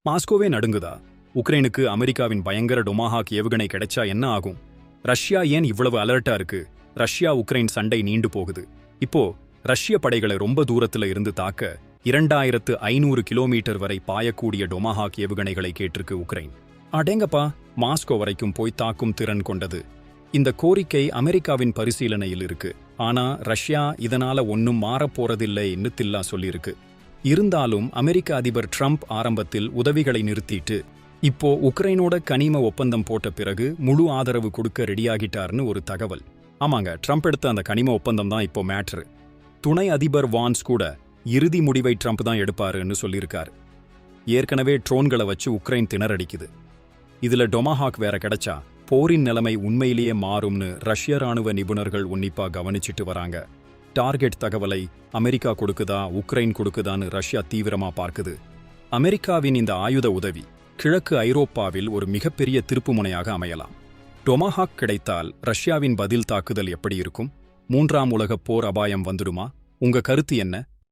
மாஸ்கோவே நடுங்குதா? உக்ரைனுக்கு அமெரிக்காவின் பயங்கர டொமாஹாக் ஏவுகணை கிடைச்சா என்ன ஆகும்? ரஷ்யா ஏன் இவ்வளவு அலர்ட்டா இருக்கு? ரஷ்யா உக்ரைன் சண்டை நீண்டு போகுது. இப்போ ரஷ்ய படைகளை ரொம்ப தூரத்துல இருந்து தாக்க 2500 கிலோமீட்டர் வரை பாயக்கூடிய டொமாஹாக் ஏவுகணைகளை கேட்டிருக்கு உக்ரைன். அடேங்கப்பா, மாஸ்கோ வரைக்கும் போய் தாக்கும் திறன் கொண்டது. இந்த கோரிக்கை அமெரிக்காவின் பரிசீலனையில் இருக்கு. ஆனா ரஷ்யா இதனால ஒன்னும் மாறப்போறதில்லைன்னு தில்லா சொல்லியிருக்கு. இருந்தாலும் அமெரிக்க அதிபர் ட்ரம்ப் ஆரம்பத்தில் உதவிகளை நிறுத்திட்டு இப்போ உக்ரைனோட கனிம ஒப்பந்தம் போட்ட பிறகு முழு ஆதரவு கொடுக்க ரெடியாகிட்டார்னு ஒரு தகவல். ஆமாங்க, ட்ரம்ப் எடுத்த அந்த கனிம ஒப்பந்தம் தான் இப்போ மேட்ரு. துணை அதிபர் வான்ஸ் கூட இறுதி முடிவை ட்ரம்ப் தான் எடுப்பாருன்னு சொல்லியிருக்காரு. ஏற்கனவே ட்ரோன்களை வச்சு உக்ரைன் திணறடிக்குது. இதுல டொமாஹாக் வேற கிடைச்சா போரின் நிலைமை உண்மையிலேயே மாறும்னு ரஷ்ய ராணுவ நிபுணர்கள் உன்னிப்பா கவனிச்சிட்டு வராங்க. டார்கெட் தகவலை அமெரிக்கா கொடுக்குதா உக்ரைன் கொடுக்குதான்னு ரஷ்யா தீவிரமா பார்க்குது. அமெரிக்காவின் இந்த ஆயுத உதவி கிழக்கு ஐரோப்பாவில் ஒரு மிகப்பெரிய திருப்புமுனையாக அமையலாம். டொமாஹாக் கிடைத்தால் ரஷ்யாவின் பதில் தாக்குதல் எப்படி இருக்கும்? மூன்றாம் உலகப் போர் அபாயம் வந்துடுமா? உங்க கருத்து என்ன?